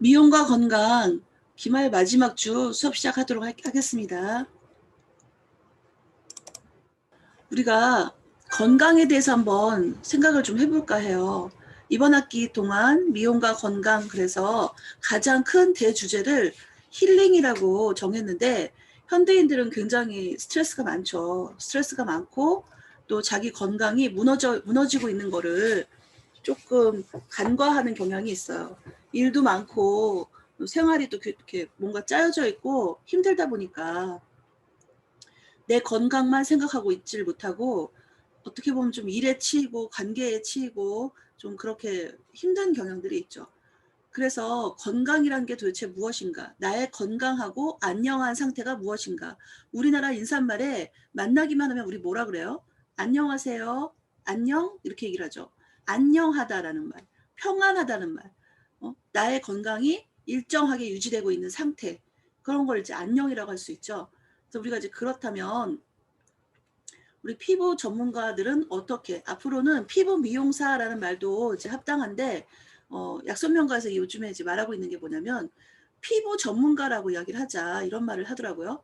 미용과 건강 기말 마지막 주 수업 시작하도록 하겠습니다. 우리가 건강에 대해서 한번 생각을 좀 해볼까 해요. 이번 학기 동안 미용과 건강, 그래서 가장 큰 대주제를 힐링이라고 정했는데, 현대인들은 굉장히 스트레스가 많죠. 스트레스가 많고 또 자기 건강이 무너지고 있는 거를 조금 간과하는 경향이 있어요. 일도 많고 생활이 또 이렇게 뭔가 짜여져 있고 힘들다 보니까 내 건강만 생각하고 있지를 못하고, 어떻게 보면 좀 일에 치이고 관계에 치이고 좀 그렇게 힘든 경향들이 있죠. 그래서 건강이란 게 도대체 무엇인가? 나의 건강하고 안녕한 상태가 무엇인가? 우리나라 인사말에 만나기만 하면 우리 뭐라 그래요? 안녕하세요. 안녕? 이렇게 얘기를 하죠. 안녕하다라는 말, 평안하다는 말, 나의 건강이 일정하게 유지되고 있는 상태, 그런 걸 이제 안녕이라고 할 수 있죠. 그래서 우리가 이제 그렇다면 우리 피부 전문가들은 어떻게, 앞으로는 피부 미용사라는 말도 이제 합당한데, 약선명가에서 요즘에 이제 말하고 있는 게 뭐냐면 피부 전문가라고 이야기를 하자, 이런 말을 하더라고요.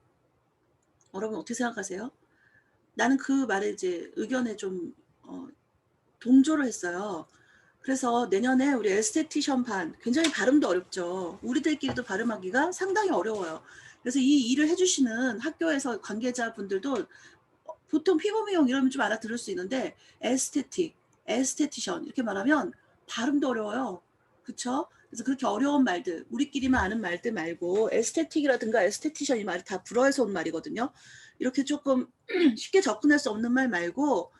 여러분 어떻게 생각하세요? 나는 그 말에 이제 의견에 좀 동조를 했어요. 그래서 내년에 우리 에스테티션 반, 굉장히 발음도 어렵죠. 우리들끼리도 발음하기가 상당히 어려워요. 그래서 이 일을 해주시는 학교에서 관계자분들도 보통 피부 미용 이러면 좀 알아들을 수 있는데, 에스테티션 이렇게 말하면 발음도 어려워요. 그쵸? 그래서 그렇게 어려운 말들, 우리끼리만 아는 말들 말고, 에스테틱이라든가 에스테티션 이 말이 다 불어에서 온 말이거든요. 이렇게 조금 쉽게 접근할 수 없는 말 말고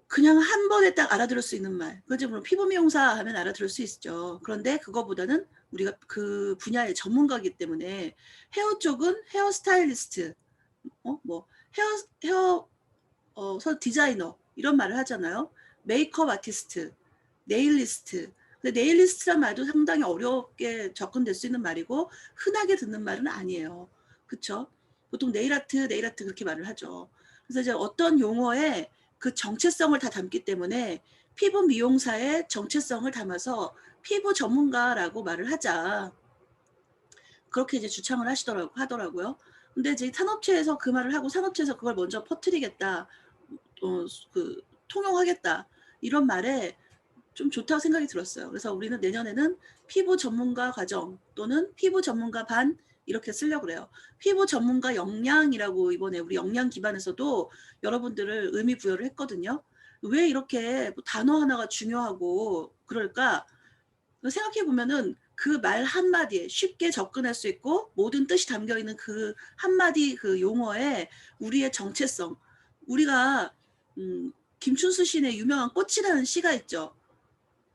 그냥 한 번에 딱 알아들을 수 있는 말. 그렇지, 물론 피부 미용사 하면 알아들을 수 있죠. 그런데 그거보다는 우리가 그 분야의 전문가이기 때문에, 헤어 쪽은 헤어 스타일리스트, 뭐 헤어 디자이너 이런 말을 하잖아요. 메이크업 아티스트, 네일리스트. 근데 네일리스트란 말도 상당히 어렵게 접근될 수 있는 말이고 흔하게 듣는 말은 아니에요. 그쵸? 보통 네일아트 그렇게 말을 하죠. 그래서 이제 어떤 용어에 그 정체성을 다 담기 때문에 피부 미용사의 정체성을 담아서 피부 전문가라고 말을 하자, 그렇게 이제 주창을 하더라고요. 근데 이제 산업체에서 그 말을 하고 산업체에서 그걸 먼저 퍼뜨리겠다, 그 통용하겠다, 이런 말에 좀 좋다고 생각이 들었어요. 그래서 우리는 내년에는 피부 전문가 과정 또는 피부 전문가 반 이렇게 쓰려고 그래요. 피부 전문가 역량이라고 이번에 우리 역량 기반에서도 여러분들을 의미 부여를 했거든요. 왜 이렇게 뭐 단어 하나가 중요하고 그럴까? 생각해 보면은 그 말 한마디에 쉽게 접근할 수 있고 모든 뜻이 담겨 있는 그 한마디 그 용어에 우리의 정체성, 우리가 김춘수 시인의 유명한 꽃이라는 시가 있죠.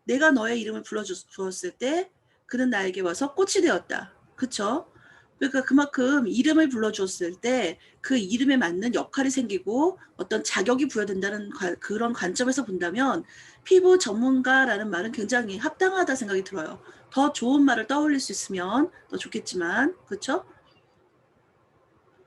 내가 너의 이름을 불러주었을 때 그는 나에게 와서 꽃이 되었다. 그쵸? 그러니까 그만큼 이름을 불러주었을 때 그 이름에 맞는 역할이 생기고 어떤 자격이 부여된다는 그런 관점에서 본다면 피부 전문가라는 말은 굉장히 합당하다 생각이 들어요. 더 좋은 말을 떠올릴 수 있으면 더 좋겠지만, 그쵸?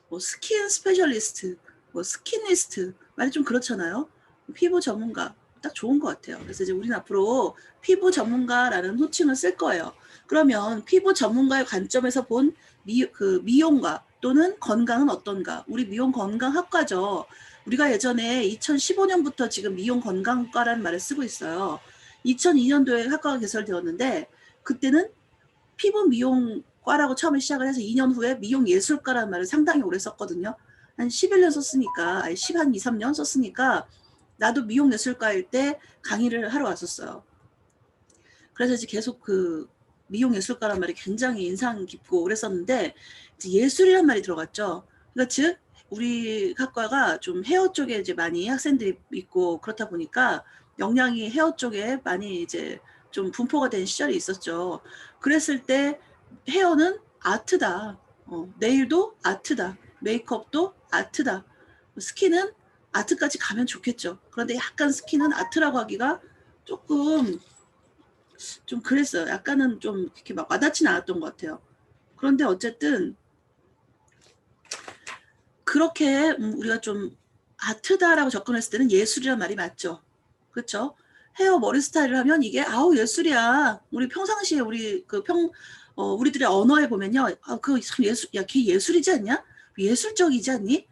뭐 스킨 스페셜리스트, 뭐 스키니스트 말이 좀 그렇잖아요. 피부 전문가 딱 좋은 것 같아요. 그래서 이제 우리는 앞으로 피부 전문가라는 호칭을 쓸 거예요. 그러면 피부 전문가의 관점에서 본 미용과 또는 건강은 어떤가? 우리 미용 건강학과죠. 우리가 예전에 2015년부터 지금 미용 건강과라는 말을 쓰고 있어요. 2002년도에 학과가 개설되었는데 그때는 피부 미용과라고 처음에 시작을 해서 2년 후에 미용예술과라는 말을 상당히 오래 썼거든요. 한 11년 썼으니까, 아니 12, 3년 썼으니까 나도 미용예술과일 때 강의를 하러 왔었어요. 그래서 이제 계속 그 미용예술과라는 말이 굉장히 인상 깊고 오래 썼는데, 이제 예술이란 말이 들어갔죠. 그러니까 즉 우리 학과가 좀 헤어 쪽에 이제 많이 학생들이 있고 그렇다 보니까 역량이 헤어 쪽에 많이 이제 좀 분포가 된 시절이 있었죠. 그랬을 때 헤어는 아트다, 네일도 아트다, 메이크업도 아트다, 스킨은 아트까지 가면 좋겠죠. 그런데 약간 스킨은 아트라고 하기가 조금 좀 그랬어요. 약간은 좀 이렇게 막 와닿지는 않았던 것 같아요. 그런데 어쨌든 그렇게 우리가 좀 아트다라고 접근했을 때는 예술이란 말이 맞죠. 그렇죠? 헤어 머리 스타일을 하면 이게 아우 예술이야. 우리 평상시에 우리 우리들의 언어에 보면요. 참 예술, 야, 걔 예술이지 않냐? 예술적이지 않니?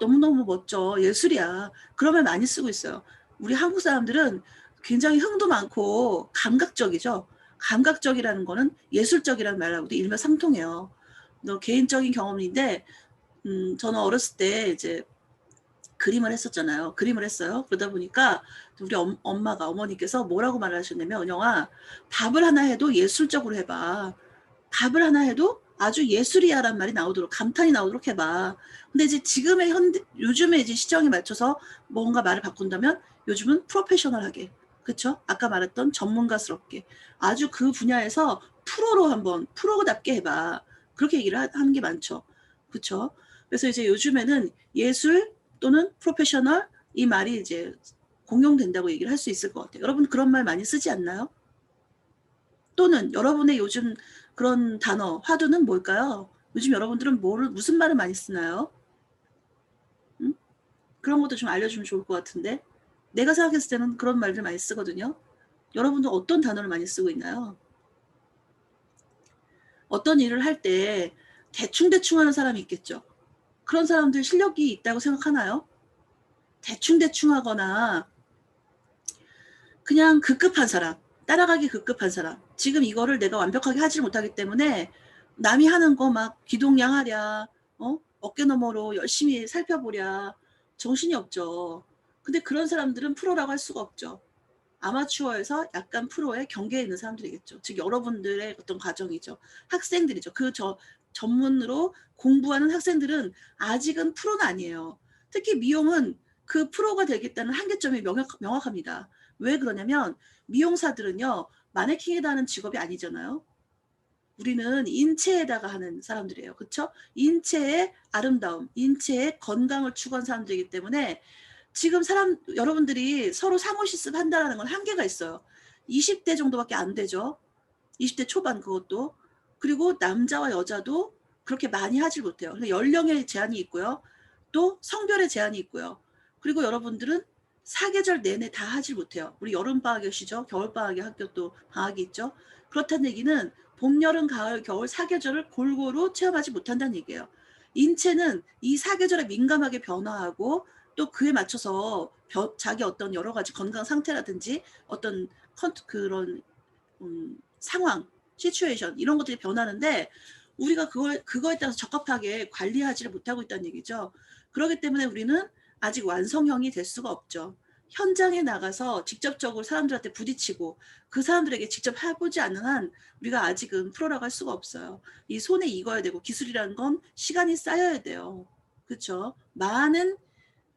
너무너무 멋져. 예술이야. 그런 말 많이 쓰고 있어요. 우리 한국 사람들은 굉장히 흥도 많고 감각적이죠. 감각적이라는 거는 예술적이라는 말하고도 일맥상통해요. 개인적인 경험인데, 저는 어렸을 때 이제 그림을 했었잖아요. 그림을 했어요. 그러다 보니까 우리 어머니께서 뭐라고 말하셨냐면, 은영아, 밥을 하나 해도 예술적으로 해봐. 밥을 하나 해도 아주 예술이야라는 말이 나오도록, 감탄이 나오도록 해봐. 근데 이제 요즘에 이제 시정에 맞춰서 뭔가 말을 바꾼다면 요즘은 프로페셔널하게, 그쵸? 아까 말했던 전문가스럽게 아주 그 분야에서 프로답게 해봐. 그렇게 얘기를 하는 게 많죠. 그쵸? 그래서 이제 요즘에는 예술 또는 프로페셔널 이 말이 이제 공용된다고 얘기를 할 수 있을 것 같아요. 여러분 그런 말 많이 쓰지 않나요? 또는 여러분의 요즘 그런 단어, 화두는 뭘까요? 요즘 여러분들은 무슨 말을 많이 쓰나요? 응? 그런 것도 좀 알려주면 좋을 것 같은데. 내가 생각했을 때는 그런 말들 많이 쓰거든요. 여러분도 어떤 단어를 많이 쓰고 있나요? 어떤 일을 할 때 대충대충 하는 사람이 있겠죠. 그런 사람들 실력이 있다고 생각하나요? 대충대충 하거나 그냥 급급한 사람, 따라가기 급급한 사람. 지금 이거를 내가 완벽하게 하지 못하기 때문에 남이 하는 거 막 귀동냥하랴, 어깨 너머로 열심히 살펴보랴, 정신이 없죠. 근데 그런 사람들은 프로라고 할 수가 없죠. 아마추어에서 약간 프로의 경계에 있는 사람들이겠죠. 즉 여러분들의 어떤 과정이죠. 학생들이죠. 전문으로 공부하는 학생들은 아직은 프로는 아니에요. 특히 미용은 그 프로가 되겠다는 한계점이 명확합니다. 왜 그러냐면 미용사들은요. 마네킹에다 하는 직업이 아니잖아요. 우리는 인체에다가 하는 사람들이에요. 그렇죠? 인체의 아름다움, 인체의 건강을 추구한 사람들이기 때문에 지금 여러분들이 서로 상호 실습한다는 건 한계가 있어요. 20대 정도밖에 안 되죠. 20대 초반 그것도. 그리고 남자와 여자도 그렇게 많이 하질 못해요. 연령의 제한이 있고요. 또 성별의 제한이 있고요. 그리고 여러분들은 사계절 내내 다 하질 못해요. 우리 여름방학이 시죠. 겨울방학에 학교 또 방학이 있죠. 그렇다는 얘기는 봄, 여름, 가을, 겨울 사계절을 골고루 체험하지 못한다는 얘기예요. 인체는 이 사계절에 민감하게 변화하고 또 그에 맞춰서 자기 어떤 여러 가지 건강 상태라든지 어떤 그런 상황, 시츄에이션 이런 것들이 변하는데 우리가 그거에 따라서 적합하게 관리하지를 못하고 있다는 얘기죠. 그렇기 때문에 우리는 아직 완성형이 될 수가 없죠. 현장에 나가서 직접적으로 사람들한테 부딪히고 그 사람들에게 직접 해보지 않는 한 우리가 아직은 프로라고 할 수가 없어요. 이 손에 익어야 되고 기술이라는 건 시간이 쌓여야 돼요. 그렇죠? 많은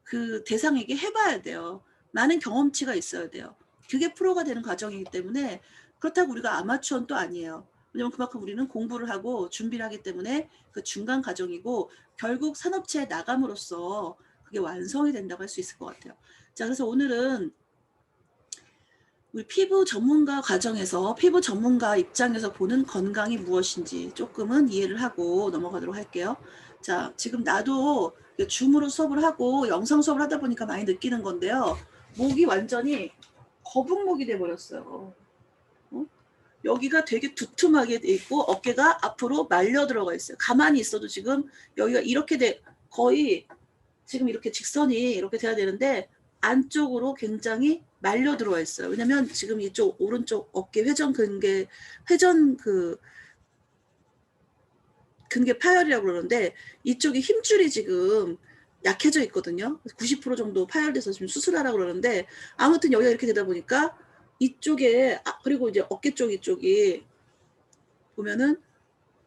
그 대상에게 해봐야 돼요. 많은 경험치가 있어야 돼요. 그게 프로가 되는 과정이기 때문에 그렇다고 우리가 아마추어는 또 아니에요. 왜냐면 그만큼 우리는 공부를 하고 준비를 하기 때문에 그 중간 과정이고 결국 산업체에 나감으로써 그게 완성이 된다고 할 수 있을 것 같아요. 자, 그래서 오늘은 우리 피부 전문가 과정에서 피부 전문가 입장에서 보는 건강이 무엇인지 조금은 이해를 하고 넘어가도록 할게요. 자, 지금 나도 줌으로 수업을 하고 영상 수업을 하다 보니까 많이 느끼는 건데요. 목이 완전히 거북목이 돼버렸어요. 여기가 되게 두툼하게 돼 있고 어깨가 앞으로 말려 들어가 있어요. 가만히 있어도 지금 여기가 이렇게 거의 지금 이렇게 직선이 이렇게 돼야 되는데 안쪽으로 굉장히 말려 들어와 있어요. 왜냐면 지금 이쪽 오른쪽 어깨 회전 근개 파열이라고 그러는데 이쪽이 힘줄이 지금 약해져 있거든요. 90% 정도 파열돼서 지금 수술하라고 그러는데 아무튼 여기가 이렇게 되다 보니까 이쪽에 그리고 이제 어깨 쪽 이쪽이 보면은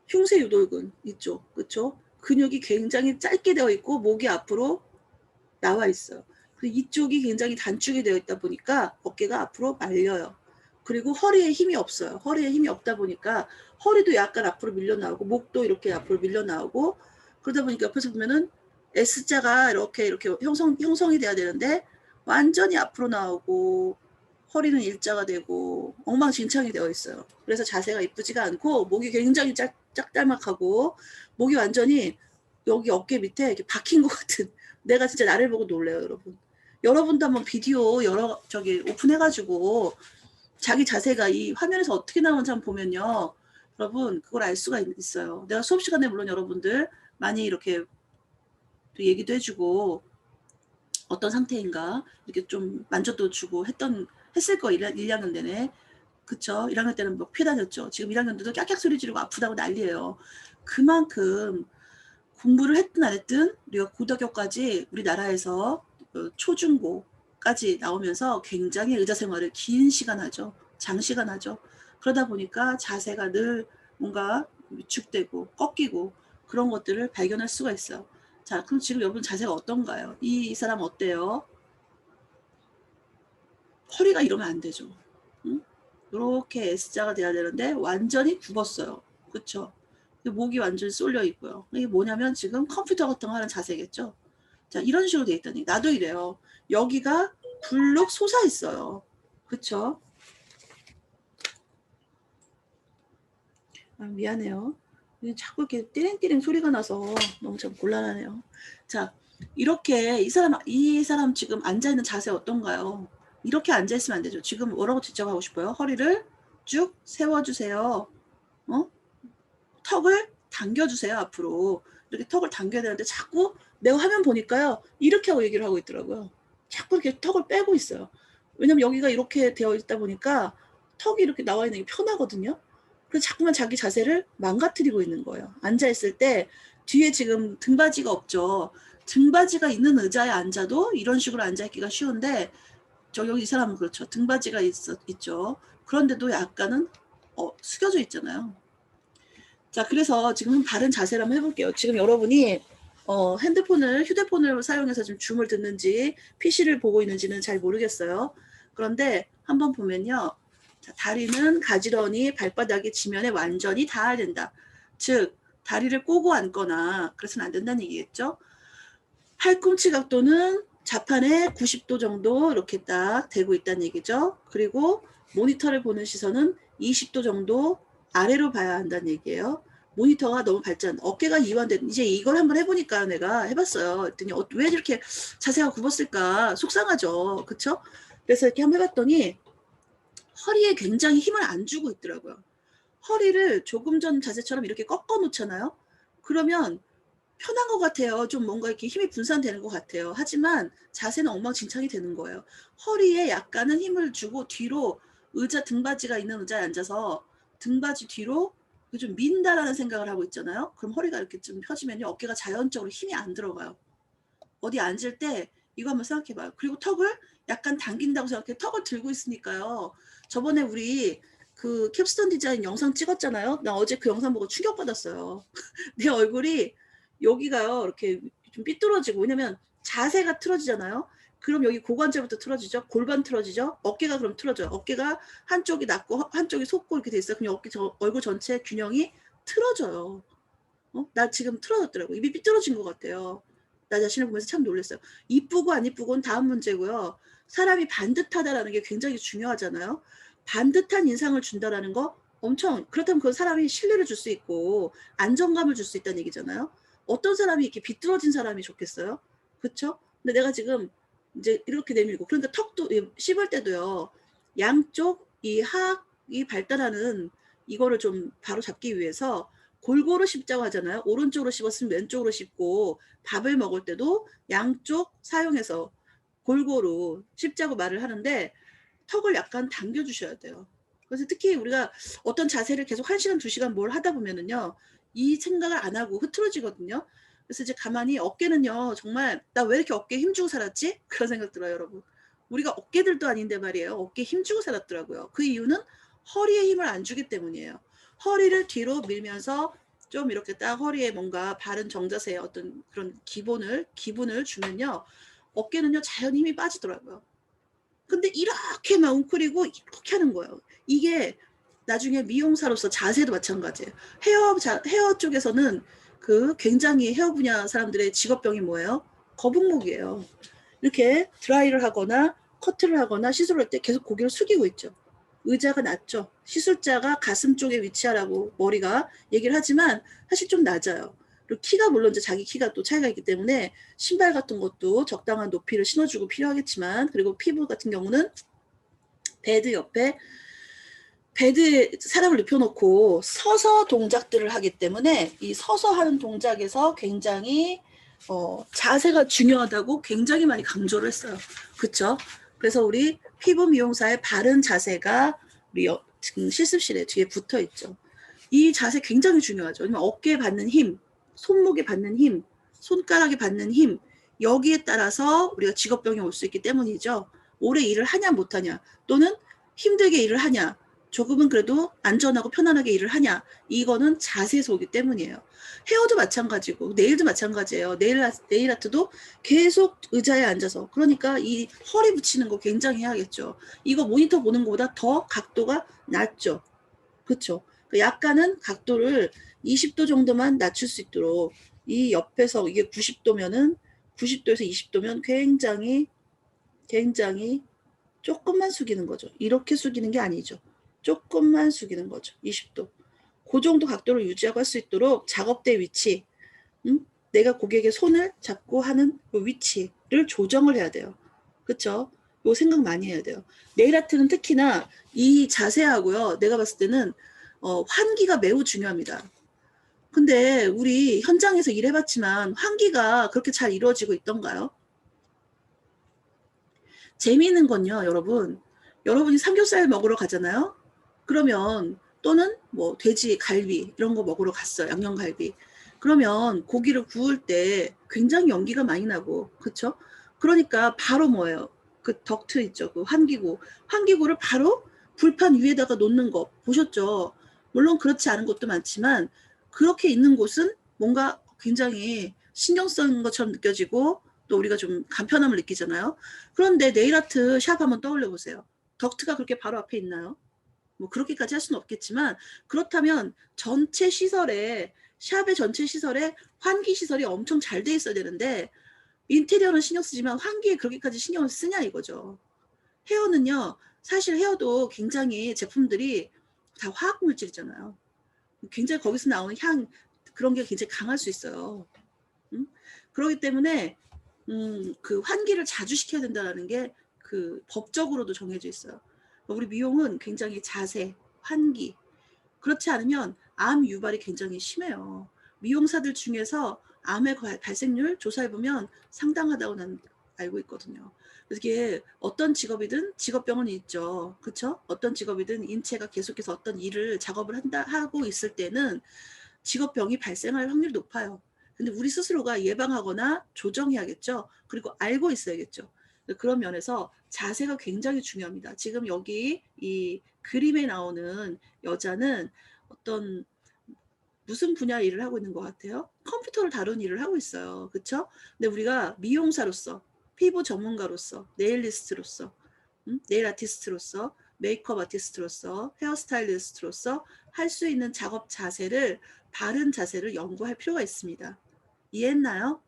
흉쇄 유돌근 이쪽 그쵸? 근육이 굉장히 짧게 되어 있고 목이 앞으로 나와 있어요. 이쪽이 굉장히 단축이 되어 있다 보니까 어깨가 앞으로 말려요. 그리고 허리에 힘이 없어요. 허리에 힘이 없다 보니까 허리도 약간 앞으로 밀려 나오고 목도 이렇게 앞으로 밀려 나오고 그러다 보니까 옆에서 보면은 S자가 이렇게 형성이 돼야 되는데 완전히 앞으로 나오고 허리는 일자가 되고 엉망진창이 되어 있어요. 그래서 자세가 이쁘지가 않고 목이 굉장히 짝달막하고 목이 완전히 여기 어깨 밑에 이렇게 박힌 것 같은 내가 진짜 나를 보고 놀래요, 여러분. 여러분도 한번 비디오 오픈해가지고 자기 자세가 이 화면에서 어떻게 나오는지 한번 보면요. 여러분 그걸 알 수가 있어요. 내가 수업 시간에 물론 여러분들 많이 이렇게 또 얘기도 해주고 어떤 상태인가 이렇게 좀 만져도 주고 했을 거 1, 2학년 내내. 그쵸? 1학년 때는 뭐 피해 다녔죠. 지금 1학년들도 깍깍 소리 지르고 아프다고 난리예요. 그만큼 공부를 했든 안 했든 우리가 고등학교까지 우리나라에서 초중고까지 나오면서 굉장히 의자 생활을 긴 시간 하죠. 장시간 하죠. 그러다 보니까 자세가 늘 뭔가 위축되고 꺾이고 그런 것들을 발견할 수가 있어요. 자, 그럼 지금 여러분 자세가 어떤가요? 이 사람 어때요? 허리가 이러면 안 되죠. 응? 이렇게 S자가 돼야 되는데 완전히 굽었어요. 그쵸? 목이 완전히 쏠려 있고요. 이게 뭐냐면 지금 컴퓨터 같은 거 하는 자세겠죠? 자, 이런 식으로 돼 있다니. 나도 이래요. 여기가 불룩 솟아 있어요. 그쵸? 아, 미안해요. 자꾸 이렇게 띠링띠링 소리가 나서 너무 참 곤란하네요. 자, 이렇게 이 사람 지금 앉아있는 자세 어떤가요? 이렇게 앉아있으면 안 되죠. 지금 뭐라고 지적하고 싶어요? 허리를 쭉 세워주세요. 어? 턱을 당겨주세요. 앞으로. 이렇게 턱을 당겨야 되는데 자꾸 내가 화면 보니까요. 이렇게 하고 얘기를 하고 있더라고요. 자꾸 이렇게 턱을 빼고 있어요. 왜냐면 여기가 이렇게 되어 있다 보니까 턱이 이렇게 나와 있는 게 편하거든요. 그래서 자꾸만 자기 자세를 망가뜨리고 있는 거예요. 앉아있을 때 뒤에 지금 등받이가 없죠. 등받이가 있는 의자에 앉아도 이런 식으로 앉아있기가 쉬운데 여기 이 사람은 그렇죠. 등받이가 있죠. 그런데도 약간은 숙여져 있잖아요. 자, 그래서 지금 바른 자세를 한번 해볼게요. 지금 여러분이 휴대폰을 사용해서 지금 줌을 듣는지 PC를 보고 있는지는 잘 모르겠어요. 그런데 한번 보면요. 자, 다리는 가지런히 발바닥이 지면에 완전히 닿아야 된다. 즉 다리를 꼬고 앉거나 그래서는 안 된다는 얘기겠죠. 팔꿈치 각도는 자판에 90도 정도 이렇게 딱 되고 있다는 얘기죠. 그리고 모니터를 보는 시선은 20도 정도 아래로 봐야 한다는 얘기예요. 모니터가 너무 밝지 않다. 어깨가 이완된, 이제 이걸 한번 해보니까 내가 해봤어요. 그랬더니 왜 이렇게 자세가 굽었을까? 속상하죠. 그쵸? 그래서 이렇게 한번 해봤더니 허리에 굉장히 힘을 안 주고 있더라고요. 허리를 조금 전 자세처럼 이렇게 꺾어 놓잖아요. 그러면 편한 것 같아요. 좀 뭔가 이렇게 힘이 분산되는 것 같아요. 하지만 자세는 엉망진창이 되는 거예요. 허리에 약간은 힘을 주고 뒤로 등받이가 있는 의자에 앉아서 등받이 뒤로 좀 민다라는 생각을 하고 있잖아요. 그럼 허리가 이렇게 좀 펴지면요. 어깨가 자연적으로 힘이 안 들어가요. 어디 앉을 때 이거 한번 생각해봐요. 그리고 턱을 약간 당긴다고 생각해. 턱을 들고 있으니까요. 저번에 우리 그 캡스톤 디자인 영상 찍었잖아요. 나 어제 그 영상 보고 충격받았어요. 내 얼굴이 여기가요. 이렇게 좀 삐뚤어지고 왜냐면 자세가 틀어지잖아요. 그럼 여기 고관절부터 틀어지죠. 골반 틀어지죠. 어깨가 그럼 틀어져요. 어깨가 한쪽이 낮고 한쪽이 솟고 이렇게 돼 있어요. 그냥 얼굴 전체 균형이 틀어져요. 나 지금 틀어졌더라고. 입이 삐뚤어진 것 같아요. 나 자신을 보면서 참 놀랐어요. 이쁘고 안 이쁘고는 다음 문제고요. 사람이 반듯하다라는 게 굉장히 중요하잖아요. 반듯한 인상을 준다라는 거 엄청 그렇다면 그 사람이 신뢰를 줄 수 있고 안정감을 줄 수 있다는 얘기잖아요. 어떤 사람이 이렇게 비뚤어진 사람이 좋겠어요? 그렇죠? 근데 내가 지금 이제 이렇게 내밀고 그러니까 턱도 씹을 때도요. 양쪽 이 하악이 발달하는 이거를 좀 바로 잡기 위해서 골고루 씹자고 하잖아요. 오른쪽으로 씹었으면 왼쪽으로 씹고 밥을 먹을 때도 양쪽 사용해서 골고루 씹자고 말을 하는데 턱을 약간 당겨주셔야 돼요. 그래서 특히 우리가 어떤 자세를 계속 1시간, 2시간 뭘 하다 보면은요. 이 생각을 안 하고 흐트러지거든요. 그래서 이제 가만히 어깨는요. 정말 나 왜 이렇게 어깨에 힘주고 살았지? 그런 생각 들어요, 여러분. 우리가 어깨들도 아닌데 말이에요. 어깨에 힘주고 살았더라고요. 그 이유는 허리에 힘을 안 주기 때문이에요. 허리를 뒤로 밀면서 좀 이렇게 딱 허리에 뭔가 바른 정자세의 어떤 그런 기분을 주면요. 어깨는요. 자연히 힘이 빠지더라고요. 근데 이렇게 막 웅크리고 이렇게 하는 거예요. 이게 나중에 미용사로서 자세도 마찬가지예요. 헤어 쪽에서는 그 굉장히 헤어 분야 사람들의 직업병이 뭐예요? 거북목이에요. 이렇게 드라이를 하거나 커트를 하거나 시술을 할 때 계속 고개를 숙이고 있죠. 의자가 낮죠. 시술자가 가슴 쪽에 위치하라고 머리가 얘기를 하지만 사실 좀 낮아요. 그리고 키가 물론 이제 자기 키가 또 차이가 있기 때문에 신발 같은 것도 적당한 높이를 신어주고 필요하겠지만, 그리고 피부 같은 경우는 베드 옆에 베드에 사람을 눕혀놓고 서서 동작들을 하기 때문에 이 서서 하는 동작에서 굉장히 자세가 중요하다고 굉장히 많이 강조를 했어요. 그쵸? 그래서 우리 피부 미용사의 바른 자세가 우리 지금 실습실에 뒤에 붙어 있죠. 이 자세 굉장히 중요하죠. 왜냐면 어깨에 받는 힘, 손목에 받는 힘, 손가락에 받는 힘, 여기에 따라서 우리가 직업병이 올 수 있기 때문이죠. 오래 일을 하냐 못하냐, 또는 힘들게 일을 하냐, 조금은 그래도 안전하고 편안하게 일을 하냐, 이거는 자세에서 오기 때문이에요. 헤어도 마찬가지고 네일도 마찬가지예요. 네일 아트도 계속 의자에 앉아서, 그러니까 이 허리 붙이는 거 굉장히 해야겠죠. 이거 모니터 보는 것보다 더 각도가 낮죠. 그렇죠. 약간은 각도를 20도 정도만 낮출 수 있도록, 이 옆에서 이게 90도면은 90도에서 20도면 굉장히 조금만 숙이는 거죠. 이렇게 숙이는 게 아니죠. 조금만 숙이는 거죠. 20도. 그 정도 각도를 유지하고 할 수 있도록 작업대 위치, 내가 고객의 손을 잡고 하는 그 위치를 조정을 해야 돼요. 그쵸? 이거 생각 많이 해야 돼요. 네일 아트는 특히나 이 자세하고요, 내가 봤을 때는 환기가 매우 중요합니다. 근데 우리 현장에서 일해봤지만 환기가 그렇게 잘 이루어지고 있던가요? 재미있는 건요, 여러분이 삼겹살 먹으러 가잖아요. 그러면 또는 뭐 돼지 갈비 이런 거 먹으러 갔어요. 양념갈비. 그러면 고기를 구울 때 굉장히 연기가 많이 나고, 그쵸? 그러니까 바로 뭐예요? 그 덕트 있죠. 그 환기구를 바로 불판 위에다가 놓는 거 보셨죠? 물론 그렇지 않은 곳도 많지만, 그렇게 있는 곳은 뭔가 굉장히 신경 쓴 것처럼 느껴지고, 또 우리가 좀 간편함을 느끼잖아요. 그런데 네일아트 샵 한번 떠올려 보세요. 덕트가 그렇게 바로 앞에 있나요? 뭐 그렇게까지 할 수는 없겠지만, 그렇다면 전체 시설에, 샵의 전체 시설에 환기 시설이 엄청 잘 돼 있어야 되는데, 인테리어는 신경 쓰지만 환기에 그렇게까지 신경을 쓰냐 이거죠. 헤어는요, 사실 헤어도 굉장히 제품들이 다 화학 물질이잖아요. 굉장히 거기서 나오는 향, 그런 게 굉장히 강할 수 있어요. 그렇기 때문에 그 환기를 자주 시켜야 된다는 게 그 법적으로도 정해져 있어요. 우리 미용은 굉장히 자세, 환기, 그렇지 않으면 암 유발이 굉장히 심해요. 미용사들 중에서 암의 발생률 조사해보면 상당하다고 난 알고 있거든요. 그래서 이게 어떤 직업이든 직업병은 있죠. 그쵸? 어떤 직업이든 인체가 계속해서 어떤 일을 작업을 하고 있을 때는 직업병이 발생할 확률이 높아요. 근데 우리 스스로가 예방하거나 조정해야겠죠. 그리고 알고 있어야겠죠. 그런 면에서 자세가 굉장히 중요합니다. 지금 여기 이 그림에 나오는 여자는 어떤 무슨 분야 일을 하고 있는 것 같아요? 컴퓨터를 다루는 일을 하고 있어요. 그렇죠? 근데 우리가 미용사로서, 피부 전문가로서, 네일리스트로서, 네일 아티스트로서, 메이크업 아티스트로서, 헤어스타일리스트로서 할 수 있는 작업 자세를, 바른 자세를 연구할 필요가 있습니다. 이해했나요?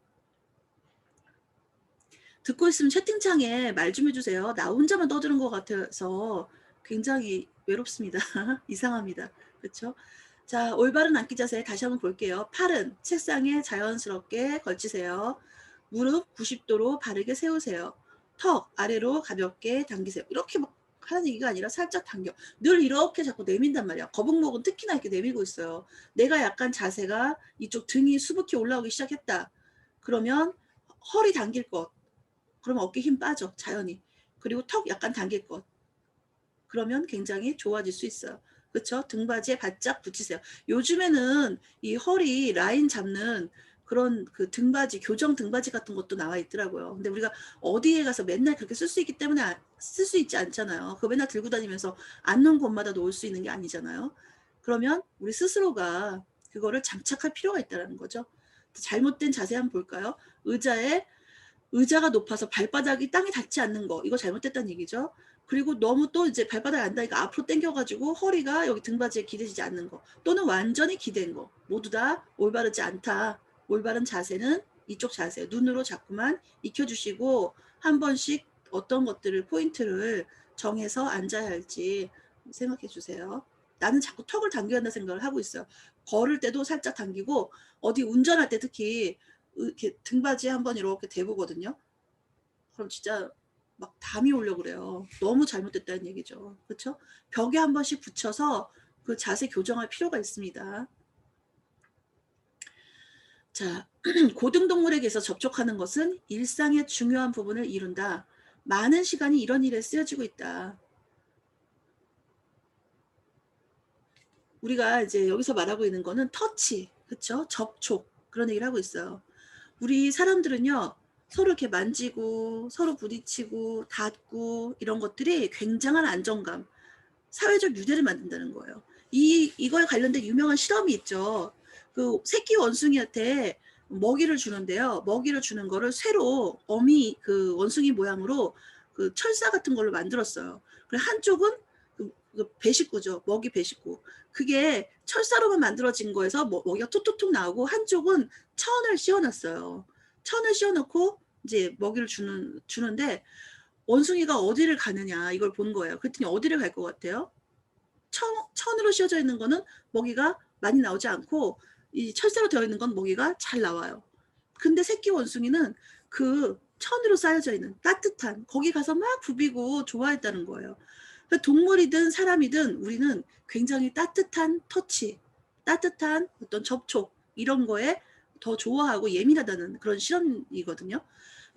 듣고 있으면 채팅창에 말 좀 해주세요. 나 혼자만 떠드는 것 같아서 굉장히 외롭습니다. 이상합니다. 그렇죠? 자, 올바른 앉기 자세 다시 한번 볼게요. 팔은 책상에 자연스럽게 걸치세요. 무릎 90도로 바르게 세우세요. 턱 아래로 가볍게 당기세요. 이렇게 막 하는 얘기가 아니라 살짝 당겨. 늘 이렇게 자꾸 내민단 말이야. 거북목은 특히나 이렇게 내밀고 있어요. 내가 약간 자세가 이쪽 등이 수북히 올라오기 시작했다. 그러면 허리 당길 것. 그러면 어깨 힘 빠져, 자연히. 그리고 턱 약간 당길 것. 그러면 굉장히 좋아질 수 있어요. 그렇죠? 등받이에 바짝 붙이세요. 요즘에는 이 허리 라인 잡는 그런 그 등받이, 교정 등받이 같은 것도 나와 있더라고요. 근데 우리가 어디에 가서 맨날 그렇게 쓸 수 있기 때문에 쓸 수 있지 않잖아요. 그거 맨날 들고 다니면서 앉는 곳마다 놓을 수 있는 게 아니잖아요. 그러면 우리 스스로가 그거를 장착할 필요가 있다는 거죠. 잘못된 자세 한번 볼까요? 의자가 높아서 발바닥이 땅에 닿지 않는 거, 이거 잘못됐다는 얘기죠. 그리고 너무 또 이제 발바닥이 안 닿으니까 앞으로 당겨가지고 허리가 여기 등받이에 기대지 않는 거, 또는 완전히 기댄 거, 모두 다 올바르지 않다. 올바른 자세는 이쪽 자세, 눈으로 자꾸만 익혀주시고 한 번씩 어떤 것들을, 포인트를 정해서 앉아야 할지 생각해 주세요. 나는 자꾸 턱을 당겨야 한다 생각을 하고 있어요. 걸을 때도 살짝 당기고 어디 운전할 때 특히 이렇게 등받이에 한번 이렇게 대보거든요. 그럼 진짜 막 담이 오려고 그래요. 너무 잘못됐다는 얘기죠. 그렇죠? 벽에 한 번씩 붙여서 그 자세 교정할 필요가 있습니다. 자, 고등동물에게서 접촉하는 것은 일상의 중요한 부분을 이룬다. 많은 시간이 이런 일에 쓰여지고 있다. 우리가 이제 여기서 말하고 있는 거는 터치, 그쵸? 접촉, 그런 얘기를 하고 있어요. 우리 사람들은요, 서로 이렇게 만지고, 서로 부딪히고, 닿고, 이런 것들이 굉장한 안정감, 사회적 유대를 만든다는 거예요. 이거에 관련된 유명한 실험이 있죠. 그 새끼 원숭이한테 먹이를 주는데요. 먹이를 주는 거를 쇠로 어미 그 원숭이 모양으로 그 철사 같은 걸로 만들었어요. 그리고 한쪽은 그 배식구죠. 먹이 배식구. 그게 철사로만 만들어진 거에서 먹이가 톡톡톡 나오고 한쪽은 천을 씌워놨어요. 천을 씌워놓고 이제 먹이를 주는데 원숭이가 어디를 가느냐 이걸 본 거예요. 그랬더니 어디를 갈 것 같아요? 천으로 씌워져 있는 거는 먹이가 많이 나오지 않고 이 철사로 되어 있는 건 먹이가 잘 나와요. 근데 새끼 원숭이는 그 천으로 쌓여져 있는 따뜻한 거기 가서 막 부비고 좋아했다는 거예요. 동물이든 사람이든 우리는 굉장히 따뜻한 터치, 따뜻한 어떤 접촉 이런 거에 더 좋아하고 예민하다는 그런 실험이거든요.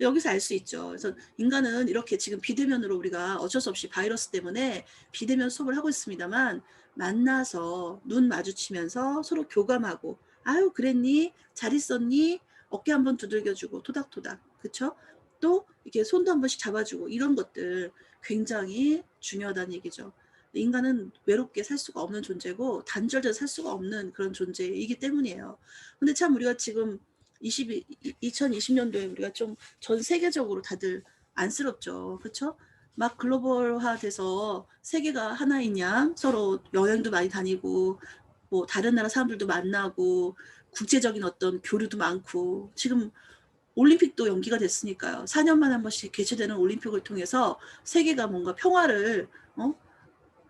여기서 알 수 있죠. 그래서 인간은 이렇게 지금 비대면으로 우리가 어쩔 수 없이 바이러스 때문에 비대면 수업을 하고 있습니다만 만나서 눈 마주치면서 서로 교감하고 아유 그랬니? 잘 있었니? 어깨 한번 두들겨주고 토닥토닥 그쵸? 또 이렇게 손도 한 번씩 잡아주고 이런 것들 굉장히 중요하다는 얘기죠. 인간은 외롭게 살 수가 없는 존재고 단절돼서 살 수가 없는 그런 존재이기 때문이에요. 근데 참 우리가 지금 2020년도에 우리가 좀 전 세계적으로 다들 안쓰럽죠. 그렇죠? 막 글로벌화돼서 세계가 하나인 양 서로 여행도 많이 다니고 뭐 다른 나라 사람들도 만나고 국제적인 어떤 교류도 많고 지금 올림픽도 연기가 됐으니까요. 4년만에 한 번씩 개최되는 올림픽을 통해서 세계가 뭔가 평화를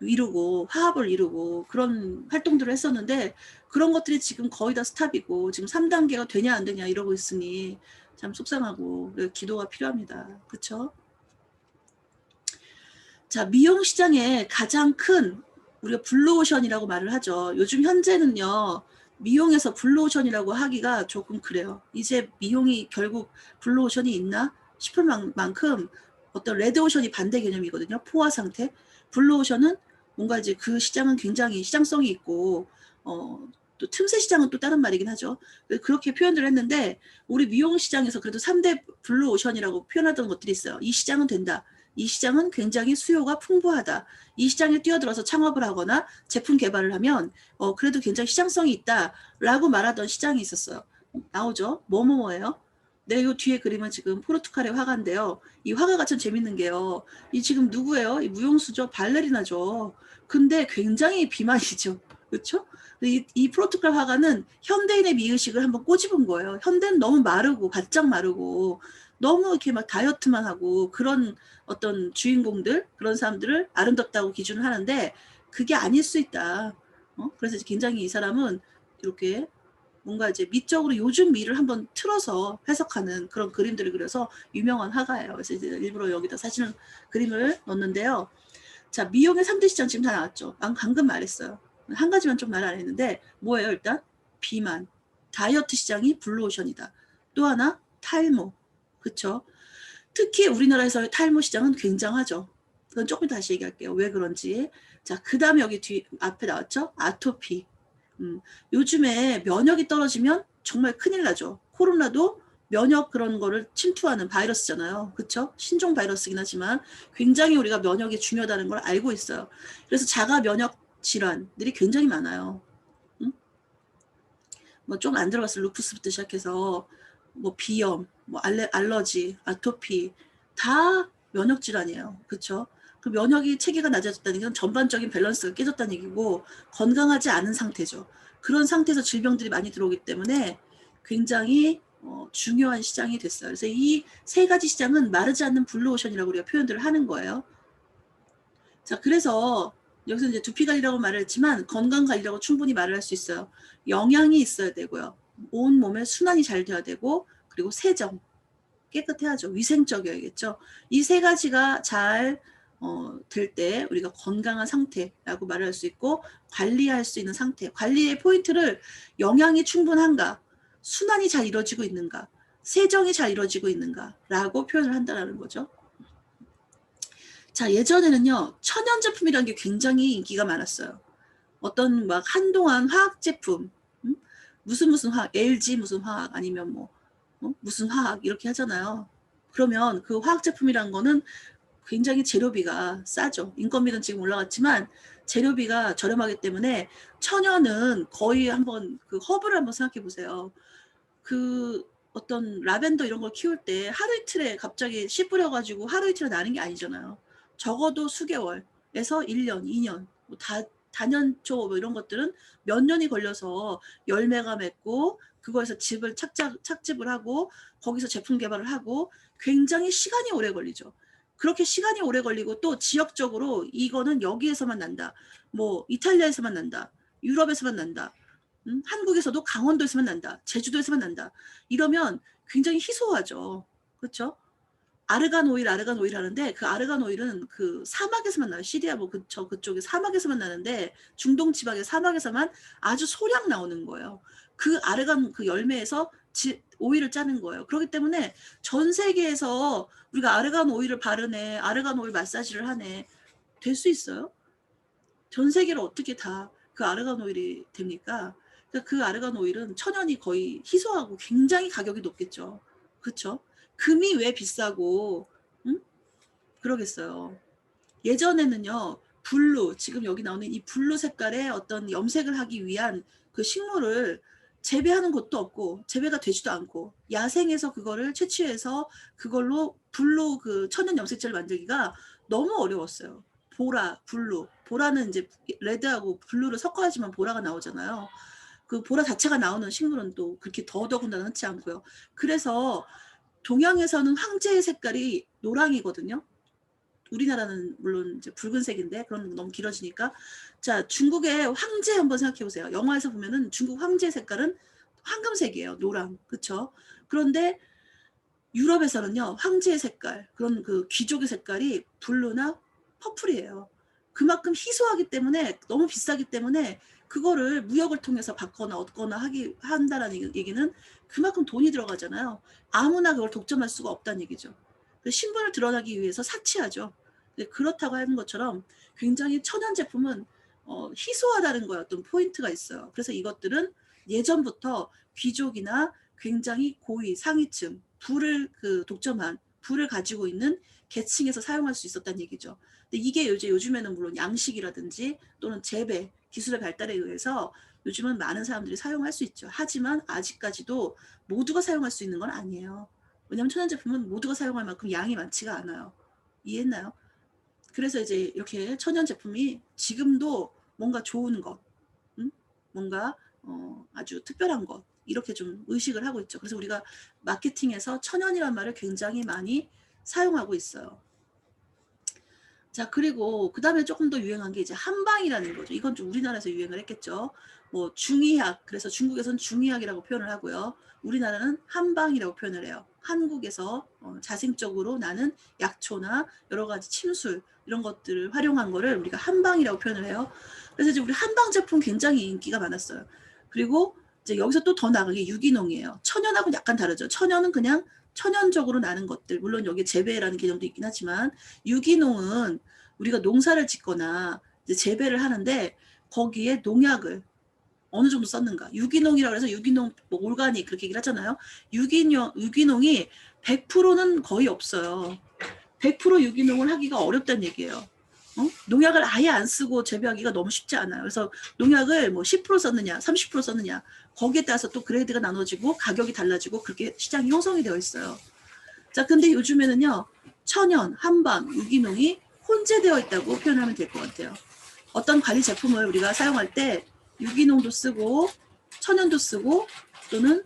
이루고 화합을 이루고 그런 활동들을 했었는데 그런 것들이 지금 거의 다 스탑이고 지금 3단계가 되냐 안 되냐 이러고 있으니 참 속상하고 기도가 필요합니다. 그렇죠? 자, 미용 시장에 가장 큰 우리가 블루오션이라고 말을 하죠. 요즘 현재는요. 미용에서 블루오션이라고 하기가 조금 그래요. 이제 미용이 결국 블루오션이 있나 싶을 만큼 어떤 레드오션이 반대 개념이거든요. 포화 상태. 블루오션은 뭔가 이제 그 시장은 굉장히 시장성이 있고 또 틈새 시장은 또 다른 말이긴 하죠. 그렇게 표현을 했는데 우리 미용 시장에서 그래도 3대 블루오션이라고 표현하던 것들이 있어요. 이 시장은 된다. 이 시장은 굉장히 수요가 풍부하다. 이 시장에 뛰어들어서 창업을 하거나 제품 개발을 하면 그래도 굉장히 시장성이 있다라고 말하던 시장이 있었어요. 나오죠? 뭐뭐뭐예요? 네, 요 뒤에 그림은 지금 포르투갈의 화가인데요. 이 화가가 참 재밌는 게요. 이 지금 누구예요? 이 무용수죠? 발레리나죠. 근데 굉장히 비만이죠. 그렇죠? 이 포르투갈 화가는 현대인의 미의식을 한번 꼬집은 거예요. 현대는 너무 마르고 바짝 마르고 너무 이렇게 막 다이어트만 하고 그런 어떤 주인공들 그런 사람들을 아름답다고 기준을 하는데 그게 아닐 수 있다. 그래서 굉장히 이 사람은 이렇게 뭔가 이제 미적으로 요즘 미를 한번 틀어서 해석하는 그런 그림들을 그려서 유명한 화가예요. 그래서 이제 일부러 여기다 사진을 그림을 넣었는데요. 자, 미용의 3대 시장 지금 다 나왔죠. 방금 말했어요. 한 가지만 좀 말 안 했는데 뭐예요? 일단 비만, 다이어트 시장이 블루오션이다. 또 하나 탈모, 그쵸? 특히 우리나라에서의 탈모 시장은 굉장하죠. 그건 조금 다시 얘기할게요. 왜 그런지. 자, 그 다음에 여기 앞에 나왔죠? 아토피. 요즘에 면역이 떨어지면 정말 큰일 나죠. 코로나도 면역 그런 거를 침투하는 바이러스잖아요. 그렇죠? 신종 바이러스긴 하지만 굉장히 우리가 면역이 중요하다는 걸 알고 있어요. 그래서 자가 면역 질환들이 굉장히 많아요. 뭐 좀 안 들어갔을 루푸스부터 시작해서 뭐 비염, 뭐 알러지, 아토피 다 면역 질환이에요. 그렇죠? 그 면역이 체계가 낮아졌다는 건 전반적인 밸런스가 깨졌다는 얘기고 건강하지 않은 상태죠. 그런 상태에서 질병들이 많이 들어오기 때문에 굉장히 중요한 시장이 됐어요. 그래서 이 세 가지 시장은 마르지 않는 블루오션이라고 우리가 표현들을 하는 거예요. 자, 그래서 여기서 이제 두피관리라고 말을 했지만 건강관리라고 충분히 말을 할 수 있어요. 영양이 있어야 되고요. 온 몸에 순환이 잘 돼야 되고, 그리고 세정, 깨끗해야죠. 위생적이어야겠죠. 이 세 가지가 잘 될 때 우리가 건강한 상태라고 말을 할 수 있고, 관리할 수 있는 상태. 관리의 포인트를 영양이 충분한가, 순환이 잘 이루어지고 있는가, 세정이 잘 이루어지고 있는가라고 표현을 한다는 거죠. 자, 예전에는요, 천연 제품이라는 게 굉장히 인기가 많았어요. 어떤 막 한동안 화학 제품, 무슨 화학, LG 무슨 화학, 아니면 뭐 무슨 화학 이렇게 하잖아요. 그러면 그 화학 제품이란 거는 굉장히 재료비가 싸죠. 인건비는 지금 올라갔지만 재료비가 저렴하기 때문에 천연은 거의 한번 그 허브를 한번 생각해 보세요. 그 어떤 라벤더 이런 걸 키울 때 하루 이틀에 갑자기 씨 뿌려가지고 하루 이틀에 나는 게 아니잖아요. 적어도 수개월에서 1년, 2년, 뭐 다년초 뭐 이런 것들은 몇 년이 걸려서 열매가 맺고 그거에서 즙을 착즙을 하고 거기서 제품 개발을 하고 굉장히 시간이 오래 걸리죠. 그렇게 시간이 오래 걸리고 또 지역적으로 이거는 여기에서만 난다. 뭐 이탈리아에서만 난다. 유럽에서만 난다. 한국에서도 강원도에서만 난다. 제주도에서만 난다. 이러면 굉장히 희소하죠. 그렇죠? 아르간 오일 하는데 그 아르간 오일은 그 사막에서만 나요. 시리아 뭐 그쪽에 사막에서만 나는데 중동 지방의 사막에서만 아주 소량 나오는 거예요. 그 아르간 그 열매에서 오일을 짜는 거예요. 그렇기 때문에 전 세계에서 우리가 아르간 오일을 바르네, 아르간 오일 마사지를 하네, 될 수 있어요? 전 세계를 어떻게 다 그 아르간 오일이 됩니까? 그 아르간 오일은 천연이 거의 희소하고 굉장히 가격이 높겠죠. 그렇죠? 금이 왜 비싸고 그러겠어요. 예전에는요. 블루, 지금 여기 나오는 이 블루 색깔의 어떤 염색을 하기 위한 그 식물을 재배하는 곳도 없고 재배가 되지도 않고 야생에서 그거를 채취해서 그걸로 블루 그 천연 염색제를 만들기가 너무 어려웠어요. 보라, 블루. 보라는 이제 레드하고 블루를 섞어야지만 보라가 나오잖아요. 그 보라 자체가 나오는 식물은 또 그렇게 더더군다나 흔치 않고요. 그래서 동양에서는 황제의 색깔이 노랑이거든요. 우리나라는 물론 이제 붉은색인데 그런 너무 길어지니까. 자, 중국의 황제 한번 생각해 보세요. 영화에서 보면은 중국 황제 색깔은 황금색이에요. 노랑. 그렇죠? 그런데 유럽에서는요. 황제의 색깔, 그런 그 귀족의 색깔이 블루나 퍼플이에요. 그만큼 희소하기 때문에 너무 비싸기 때문에 그거를 무역을 통해서 받거나 얻거나 한다라는 얘기는 그만큼 돈이 들어가잖아요. 아무나 그걸 독점할 수가 없다는 얘기죠. 신분을 드러나기 위해서 사치하죠. 그렇다고 하는 것처럼 굉장히 천연 제품은 희소하다는 거에 어떤 포인트가 있어요. 그래서 이것들은 예전부터 귀족이나 굉장히 고위 상위층 부를 독점한 부를 가지고 있는 계층에서 사용할 수 있었다는 얘기죠. 근데 이게 요즘에는 물론 양식이라든지 또는 재배 기술의 발달에 의해서 요즘은 많은 사람들이 사용할 수 있죠. 하지만 아직까지도 모두가 사용할 수 있는 건 아니에요. 왜냐하면 천연 제품은 모두가 사용할 만큼 양이 많지가 않아요. 이해했나요? 그래서 이제 이렇게 천연 제품이 지금도 뭔가 좋은 것, 뭔가 아주 특별한 것 이렇게 좀 의식을 하고 있죠. 그래서 우리가 마케팅에서 천연이라는 말을 굉장히 많이 사용하고 있어요. 자, 그리고 그 다음에 조금 더 유행한 게 이제 한방이라는 거죠. 이건 좀 우리나라에서 유행을 했겠죠. 뭐 중의학, 그래서 중국에서는 중의학이라고 표현을 하고요. 우리나라는 한방이라고 표현을 해요. 한국에서 자생적으로 나는 약초나 여러 가지 침술 이런 것들을 활용한 거를 우리가 한방이라고 표현을 해요. 그래서 이제 우리 한방 제품 굉장히 인기가 많았어요. 그리고 이제 여기서 또 더 나은 게 유기농이에요. 천연하고는 약간 다르죠. 천연은 그냥 천연적으로 나는 것들, 물론 여기 재배라는 개념도 있긴 하지만 유기농은 우리가 농사를 짓거나 이제 재배를 하는데 거기에 농약을 어느 정도 썼는가. 유기농이라고 해서 유기농 뭐 올가닉 그렇게 얘기를 하잖아요. 유기농이 100%는 거의 없어요. 100% 유기농을 하기가 어렵다는 얘기예요. 농약을 아예 안 쓰고 재배하기가 너무 쉽지 않아요. 그래서 농약을 뭐 10% 썼느냐, 30% 썼느냐, 거기에 따라서 또 그레이드가 나눠지고 가격이 달라지고 그렇게 시장이 형성이 되어 있어요. 자, 근데 요즘에는요, 천연, 한방, 유기농이 혼재되어 있다고 표현하면 될 것 같아요. 어떤 관리 제품을 우리가 사용할 때 유기농도 쓰고 천연도 쓰고 또는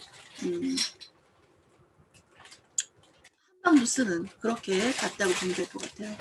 한방도 쓰는 그렇게 같다고 보면 될 것 같아요.